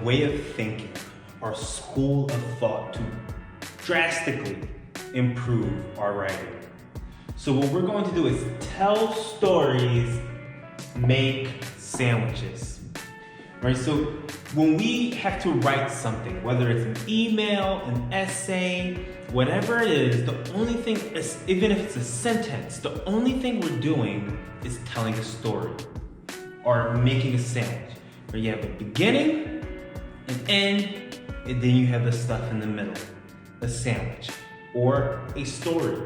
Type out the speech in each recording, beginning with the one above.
way of thinking, our school of thought to drastically improve our writing. So what we're going to do is tell stories, make sandwiches. Right? So when we have to write something, whether it's an email, an essay, whatever it is, the only thing is, even if it's a sentence, the only thing we're doing is telling a story or making a sandwich. Where you have a beginning, an end, and then you have the stuff in the middle, a sandwich or a story.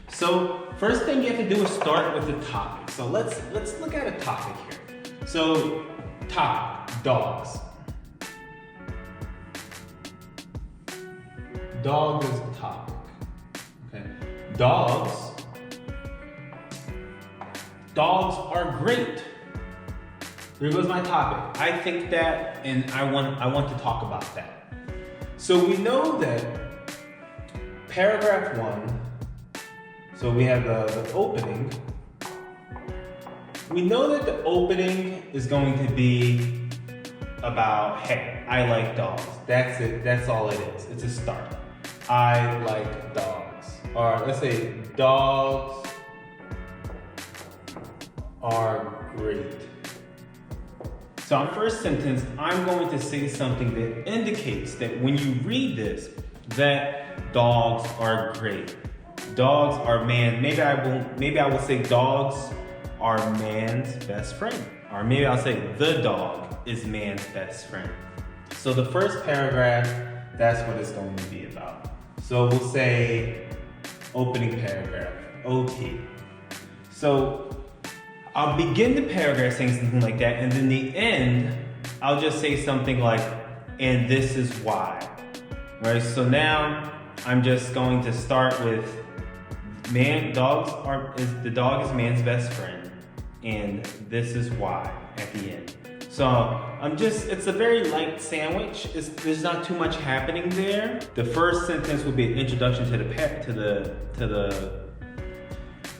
So first thing you have to do is start with a topic. So let's look at a topic here. So topic, dogs. Dogs is the topic. Okay. Dogs are great. There goes my topic. I think that, and I want to talk about that. So we know that paragraph 1, so we have the opening. We know that the opening is going to be about, hey, I like dogs. That's it. That's all it is. It's a start. I like dogs. Or let's say dogs are great. So our first sentence, I'm going to say something that indicates that when you read this, that dogs are great. Dogs are maybe I will say dogs are man's best friend. Or maybe I'll say the dog is man's best friend. So the first paragraph, that's what it's going to be about. So we'll say opening paragraph, OP. So I'll begin the paragraph saying something like that, and then the end, I'll just say something like, and this is why. Right? So now I'm just going to start with the dog is man's best friend, and this is why at the end. So it's a very light sandwich. There's not too much happening there. The first sentence will be an introduction to the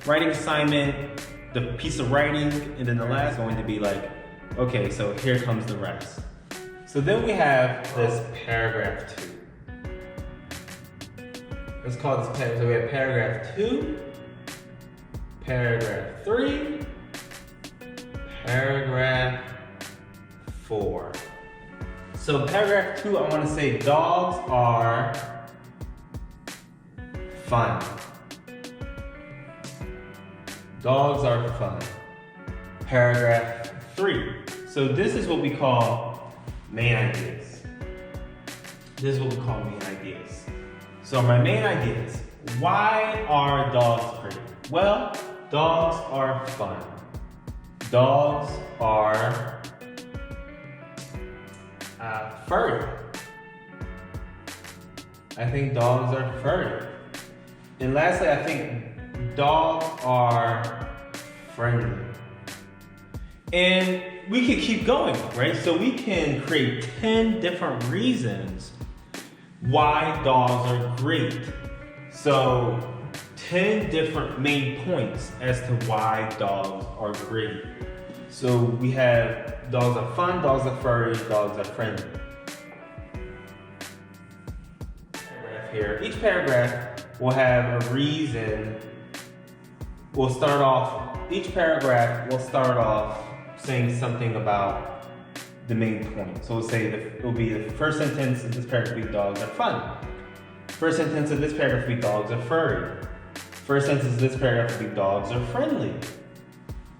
writing assignment, the piece of writing, and then the last is going to be like, okay, so here comes the rest. So then we have this paragraph 2. Let's call this paragraph. So we have paragraph 2, paragraph 3, paragraph 4. So paragraph 2, I want to say dogs are fun. Dogs are fun. Paragraph 3. So this is what we call main ideas. This is what we call main ideas. So my main ideas. Why are dogs great? Well, dogs are fun. Dogs are furry. I think dogs are furry. And lastly, I think dogs are friendly. And we can keep going, right? So we can create 10 different reasons why dogs are great. So 10 different main points as to why dogs are great. So we have dogs are fun, dogs are furry, dogs are friendly. Paragraph here. Each paragraph will have a reason. Each paragraph will start off saying something about the main point. So we'll say it will be the first sentence of this paragraph will be dogs are fun. First sentence of this paragraph will be dogs are furry. First sentence of this paragraph will be dogs are friendly.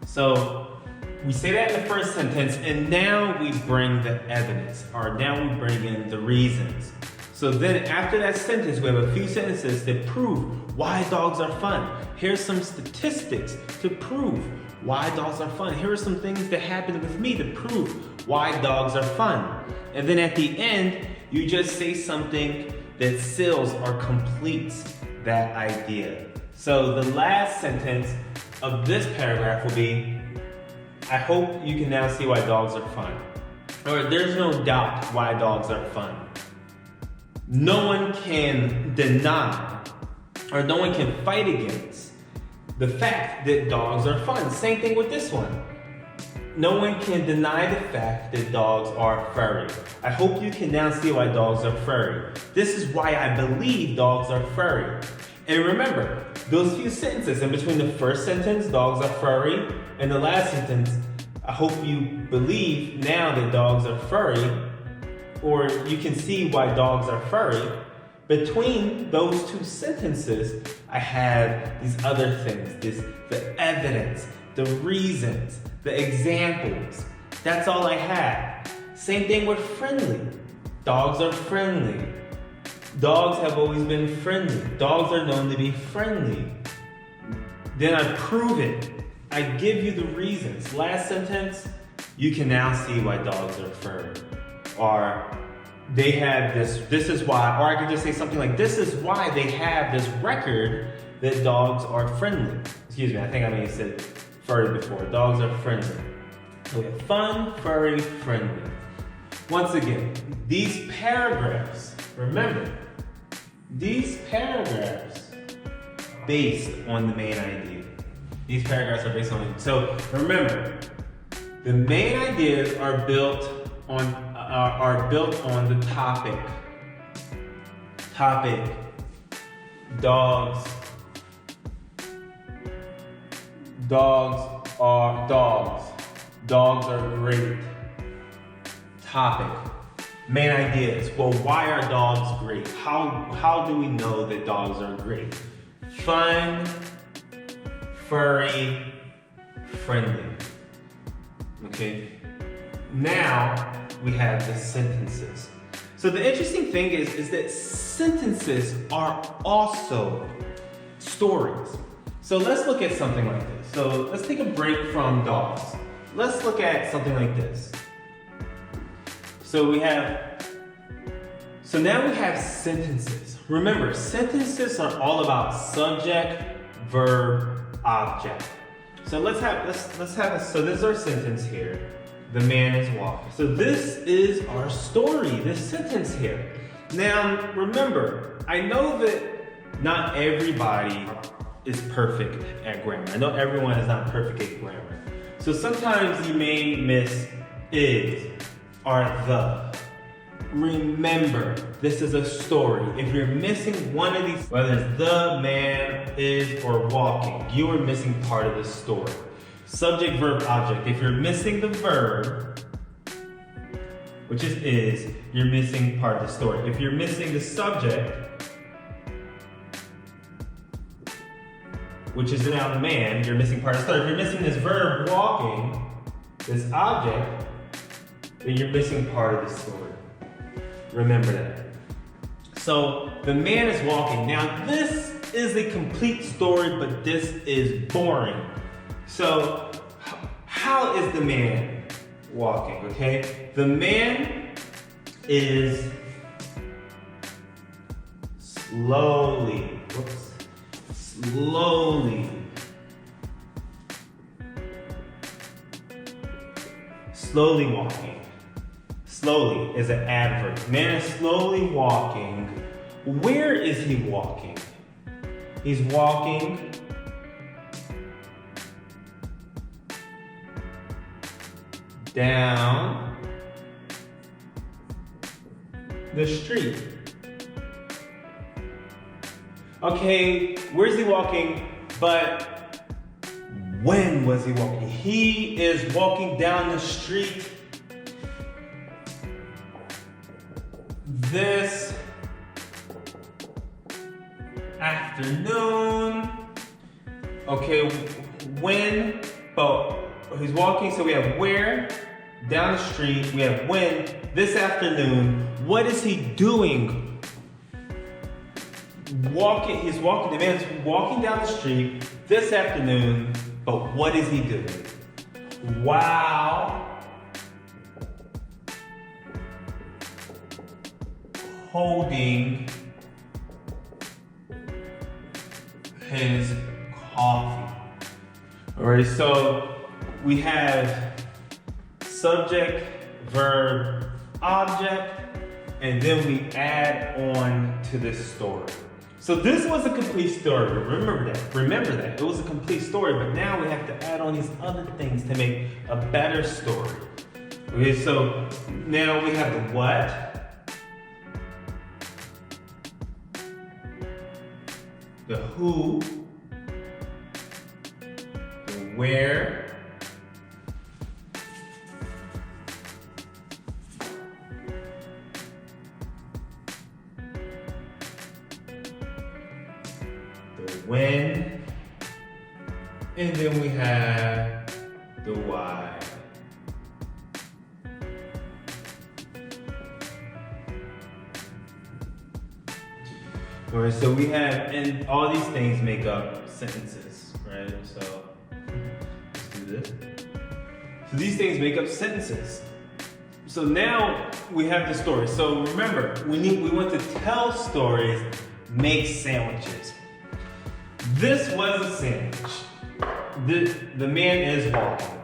So we say that in the first sentence, and now we bring the evidence, or now we bring in the reasons. So then after that sentence, we have a few sentences that prove why dogs are fun. Here's some statistics to prove why dogs are fun. Here are some things that happened with me to prove why dogs are fun. And then at the end, you just say something that seals or completes that idea. So the last sentence of this paragraph will be, I hope you can now see why dogs are fun. Or there's no doubt why dogs are fun. No one can deny, or no one can fight against the fact that dogs are fun. Same thing with this one. no one can deny the fact that dogs are furry. I hope you can now see why dogs are furry. This is why I believe dogs are furry. And remember, those few sentences in between the first sentence, dogs are furry, and the last sentence, I hope you believe now that dogs are furry, or you can see why dogs are furry. Between those two sentences, I have these other things, the evidence, the reasons, the examples. That's all I have. Same thing with friendly. Dogs are friendly. Dogs have always been friendly. Dogs are known to be friendly. Then I prove it. I give you the reasons. Last sentence, you can now see why dogs are furry. Or they have this is why, or I could just say something like, this is why they have this record that dogs are friendly. Excuse me, I think I may have said furry before. Dogs are friendly. So we have fun, furry, friendly. Once again, these paragraphs, remember, these paragraphs based on the main idea. These paragraphs are based on it. So remember, the main ideas are built on the topic. Dogs. Dogs are dogs. Dogs are great. Topic. Main ideas. Well, why are dogs great? How do we know that dogs are great? Fun, furry, friendly. Okay. Now we have the sentences. So the interesting thing is that sentences are also stories. So let's look at something like this. So let's take a break from dogs. Let's look at something like this. So now we have sentences. Remember, sentences are all about subject, verb, object. So so this is our sentence here. The man is walking. So this is our story, this sentence here. Now, remember, I know that not everybody is perfect at grammar. I know everyone is not perfect at grammar. So sometimes you may miss is or the. Remember, this is a story. If you're missing one of these, whether it's the, man, is, or walking, you are missing part of the story. Subject, verb, object. If you're missing the verb, which is, you're missing part of the story. If you're missing the subject, which is now the man, you're missing part of the story. If you're missing this verb, walking, this object, then you're missing part of the story. Remember that. So the man is walking. Now this is a complete story, but this is boring. So how is the man walking, okay? The man is slowly walking. Slowly is an adverb. Man is slowly walking. Where is he walking? He's walking down the street. Okay, where's he walking? But when was he walking? He is walking down the street this afternoon. Okay, when, but he's walking, so we have where, down the street, we have when, this afternoon. What is he doing? He's walking, the man's walking down the street this afternoon, but what is he doing? Wow. Holding his coffee. All right, so we have subject, verb, object, and then we add on to this story. So this was a complete story. Remember that. Remember that. It was a complete story, but now we have to add on these other things to make a better story. Okay, so now we have the what, the who, the where, the when, and then we have the why. All right, so we have, and all these things make up sentences, right? So let's do this. So these things make up sentences. So now we have the story. So remember, we want to tell stories, make sandwiches. This was a sandwich. The man is walking.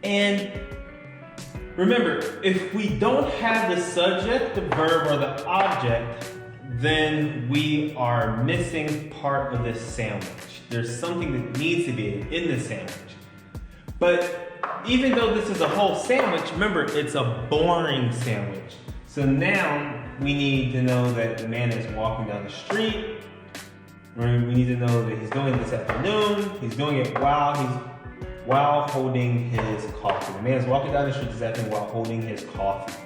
And remember, if we don't have the subject, the verb, or the object, then we are missing part of this sandwich. There's something that needs to be in the sandwich. But even though this is a whole sandwich, remember, it's a boring sandwich. So now we need to know that the man is walking down the street. We need to know that he's doing it this afternoon. He's doing it while holding his coffee. The man is walking down the street this afternoon while holding his coffee.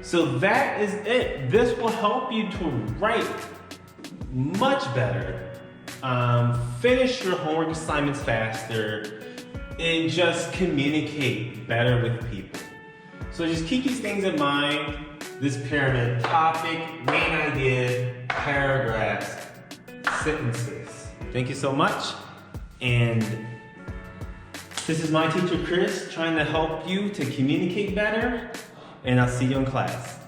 So that is it. This will help you to write much better, finish your homework assignments faster, and just communicate better with people. So just keep these things in mind. This pyramid: topic, main idea, paragraphs, sentences. Thank you so much. And this is my teacher, Chris, trying to help you to communicate better. And I'll see you in class.